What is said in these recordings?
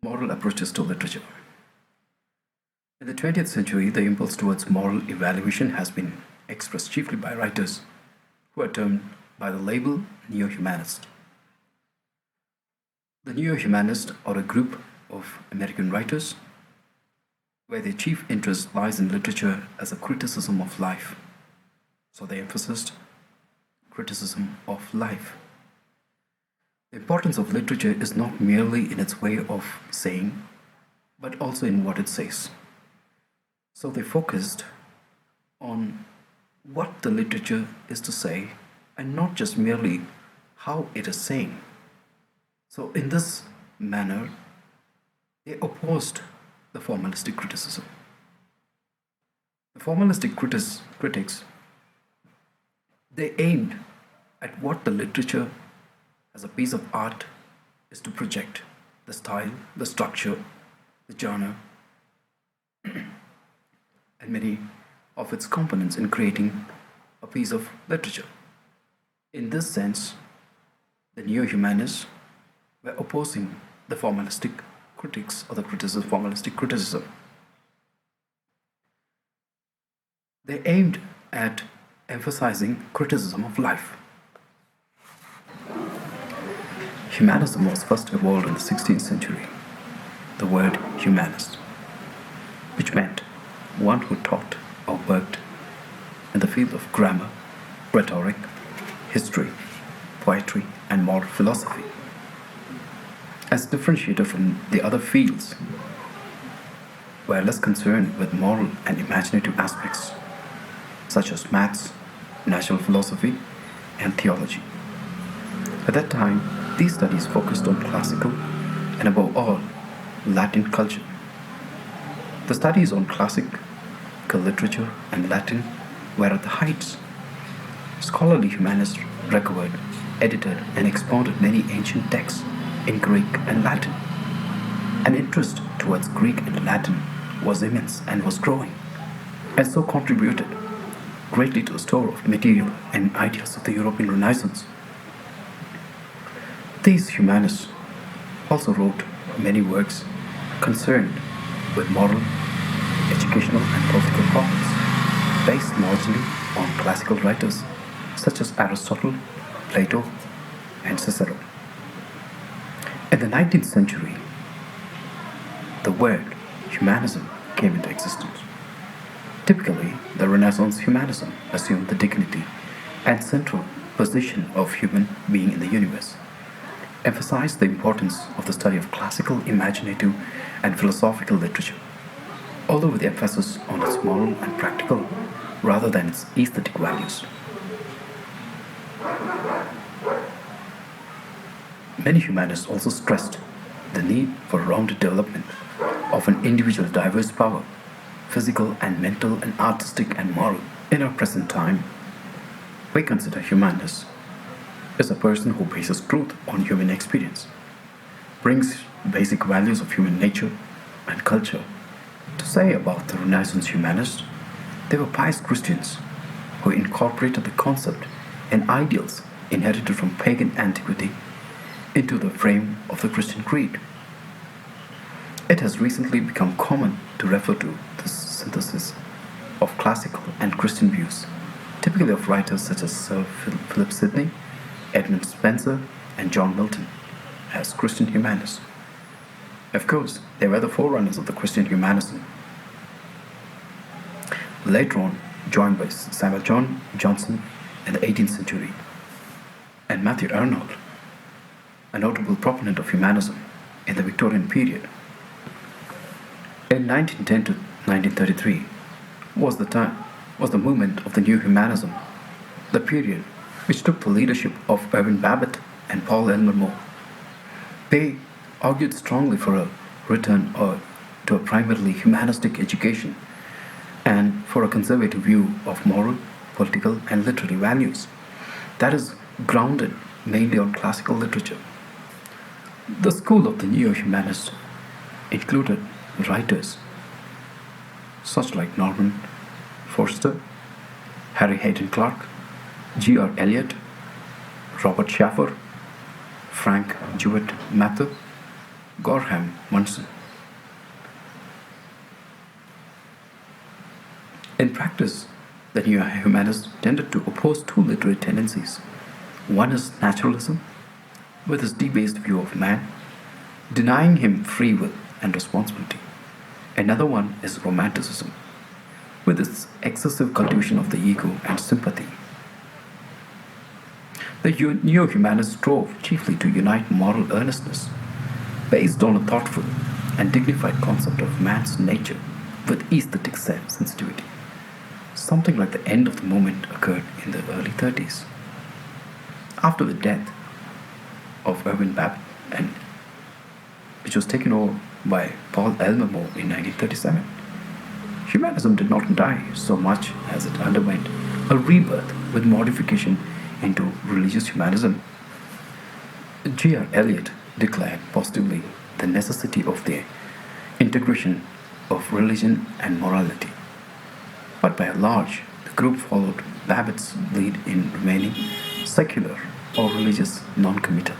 Moral approaches to literature. In the 20th century, the impulse towards moral evaluation has been expressed chiefly by writers who are termed by the label neo-humanist. The neo-humanists are a group of American writers where their chief interest lies in literature as a criticism of life. So they emphasized criticism of life. The importance of literature is not merely in its way of saying, but also in what it says. So they focused on what the literature is to say and not just merely how it is saying. So in this manner, they opposed the formalistic criticism. The formalistic critics, they aimed at what the literature as a piece of art is to project: the style, the structure, the genre, and many of its components in creating a piece of literature. In this sense, the neo-humanists were opposing the formalistic critics or the formalistic criticism. They aimed at emphasizing criticism of life. Humanism was first evolved in the 16th century. The word humanist, which meant one who taught or worked in the field of grammar, rhetoric, history, poetry, and moral philosophy. As differentiated from the other fields, were less concerned with moral and imaginative aspects, such as maths, natural philosophy, and theology. At that time, these studies focused on classical and, above all, Latin culture. The studies on classical literature and Latin were at the heights. Scholarly humanists recovered, edited, and expounded many ancient texts in Greek and Latin. An interest towards Greek and Latin was immense and was growing, and so contributed greatly to the store of material and ideas of the European Renaissance. These humanists also wrote many works concerned with moral, educational, and political problems, based largely on classical writers such as Aristotle, Plato, and Cicero. In the 19th century, the word humanism came into existence. Typically, the Renaissance humanism assumed the dignity and central position of human being in the universe, emphasized the importance of the study of classical, imaginative, and philosophical literature, although with emphasis on its moral and practical rather than its aesthetic values. Many humanists also stressed the need for rounded development of an individual's diverse power, physical and mental and artistic and moral. In our present time, we consider humanist as a person who bases truth on human experience, brings basic values of human nature and culture. To say about the Renaissance humanists, they were pious Christians who incorporated the concept and ideals inherited from pagan antiquity into the frame of the Christian creed. It has recently become common to refer to this synthesis of classical and Christian views, typically of writers such as Sir Philip Sidney, Edmund Spencer, and John Milton, as Christian humanists. Of course, they were the forerunners of the Christian humanism. Later on, joined by Samuel Johnson in the 18th century, and Matthew Arnold, a notable proponent of humanism in the Victorian period. In 1910 to 1933 was the movement of the new humanism, the period which took the leadership of Irving Babbitt and Paul Elmer More. They argued strongly for a return to a primarily humanistic education and for a conservative view of moral, political, and literary values that is grounded mainly on classical literature. The school of the neo-humanists included writers such like Norman Foster, Harry Hayden Clarke, G.R. Eliot, Robert Shaffer, Frank Jewett Mather, Gorham Munson. In practice, the new humanists tended to oppose two literary tendencies. One is naturalism, with its debased view of man, denying him free will and responsibility. Another one is romanticism, with its excessive cultivation of the ego and sympathy. The neo-humanists strove chiefly to unite moral earnestness, based on a thoughtful and dignified concept of man's nature with aesthetic sensitivity. Something like the end of the movement occurred in the early 30s. After the death of Irving Babbitt, and which was taken over by Paul Elmer More in 1937, humanism did not die so much as it underwent a rebirth with modification into religious humanism. G.R. Eliot declared positively the necessity of the integration of religion and morality. But by and large, the group followed Babbitt's lead in remaining secular or religious non-committal.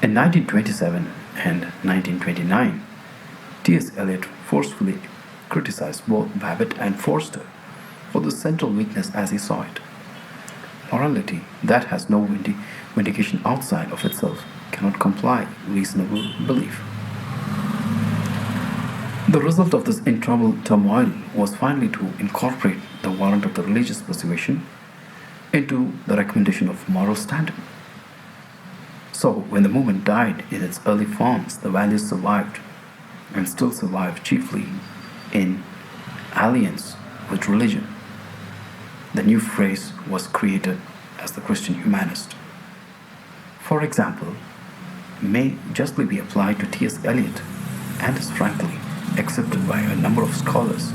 In 1927 and 1929, T.S. Eliot forcefully criticized both Babbitt and Forster for the central weakness as he saw it. Morality that has no vindication outside of itself cannot comply reasonable belief. The result of this internal turmoil was finally to incorporate the warrant of the religious persuasion into the recommendation of moral standard. So, when the movement died in its early forms, the values survived and still survive chiefly in alliance with religion. The new phrase was created as the Christian humanist. For example, may justly be applied to T.S. Eliot and is frankly accepted by a number of scholars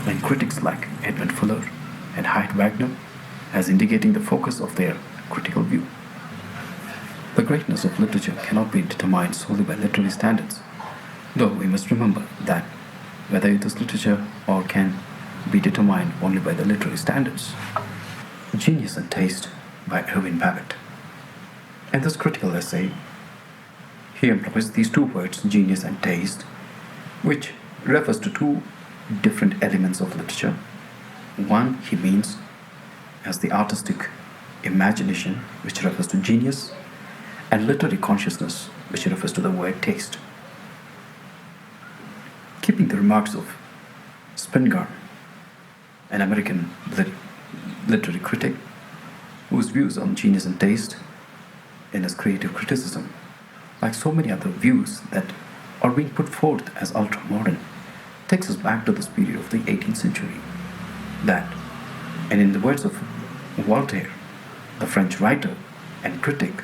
and critics like Edmund Fuller and Heinrich Wagner as indicating the focus of their critical view. The greatness of literature cannot be determined solely by literary standards, though we must remember that whether it is literature or can be determined only by the literary standards. Genius and Taste by Irving Babbitt. In this critical essay, he employs these two words, genius and taste, which refers to two different elements of literature. One he means as the artistic imagination, which refers to genius, and literary consciousness, which refers to the word taste. Keeping the remarks of Spingarn, an American literary critic, whose views on genius and taste in his creative criticism, like so many other views that are being put forth as ultra-modern, takes us back to this period of the 18th century. That, and in the words of Voltaire, the French writer and critic,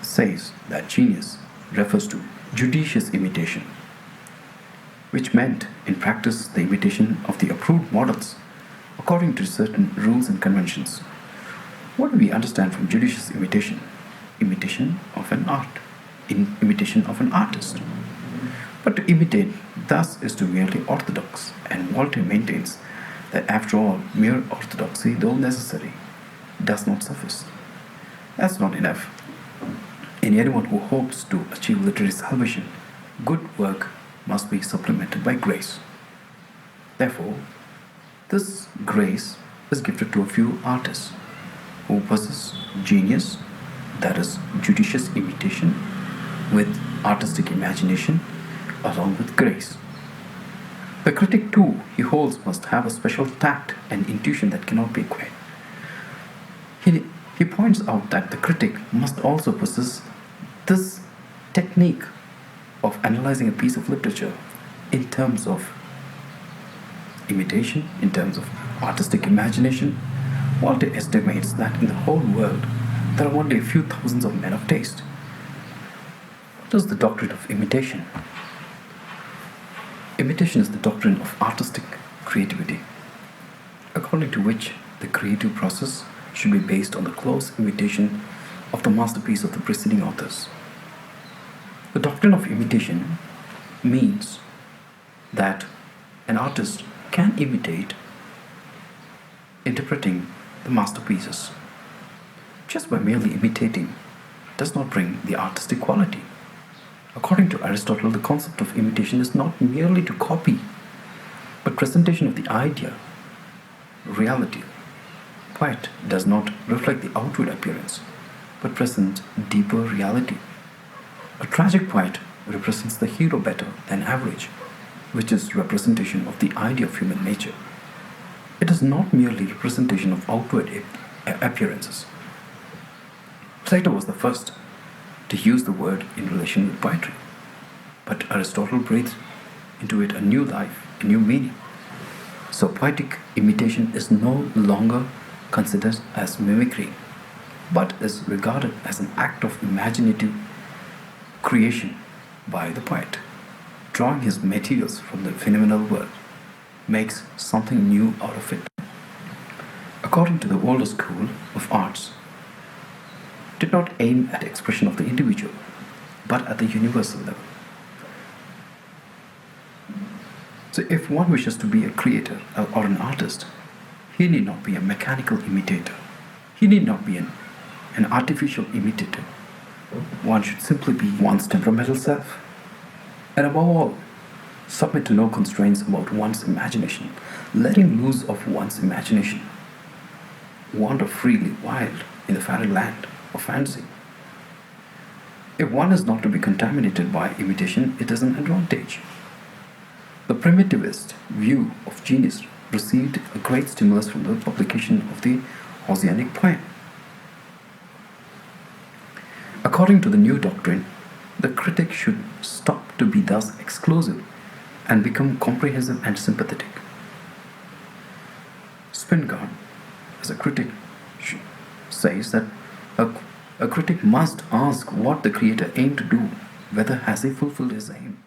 says that genius refers to judicious imitation, which meant in practice the imitation of the approved models according to certain rules and conventions. What do we understand from judicious imitation? Imitation of an art, imitation of an artist. But to imitate thus is to merely orthodox, and Voltaire maintains that after all, mere orthodoxy, though necessary, does not suffice. That's not enough. In anyone who hopes to achieve literary salvation, good work must be supplemented by grace. Therefore, this grace is gifted to a few artists who possess genius, that is, judicious imitation, with artistic imagination, along with grace. The critic, too, he holds, must have a special tact and intuition that cannot be acquired. He points out that the critic must also possess this technique of analyzing a piece of literature in terms of imitation, in terms of artistic imagination. Walter estimates that in the whole world there are only a few thousands of men of taste. What is the doctrine of imitation? Imitation is the doctrine of artistic creativity, according to which the creative process should be based on the close imitation of the masterpiece of the preceding authors. The doctrine of imitation means that an artist can imitate interpreting the masterpieces just by merely imitating does not bring the artistic quality. According to Aristotle, the concept of imitation is not merely to copy, but presentation of the idea, reality. Poet does not reflect the outward appearance, but presents deeper reality. A tragic poet represents the hero better than average, which is representation of the idea of human nature. It is not merely representation of outward appearances. Plato was the first to use the word in relation with poetry, but Aristotle breathed into it a new life, a new meaning. So poetic imitation is no longer considered as mimicry, but is regarded as an act of imaginative creation by the poet. Drawing his materials from the phenomenal world makes something new out of it. According to the older school of arts, did not aim at expression of the individual, but at the universal level. So if one wishes to be a creator or an artist, he need not be a mechanical imitator. He need not be an artificial imitator. One should simply be one's temperamental self. And above all, submit to no constraints about one's imagination, letting loose of one's imagination. Wander freely wild in the fairy land of fancy. If one is not to be contaminated by imitation, it is an advantage. The primitivist view of genius received a great stimulus from the publication of the Ossianic poem. According to the new doctrine, the critic should stop to be thus exclusive and become comprehensive and sympathetic. Spingard, as a critic, says that a critic must ask what the creator aimed to do, whether has he fulfilled his aim.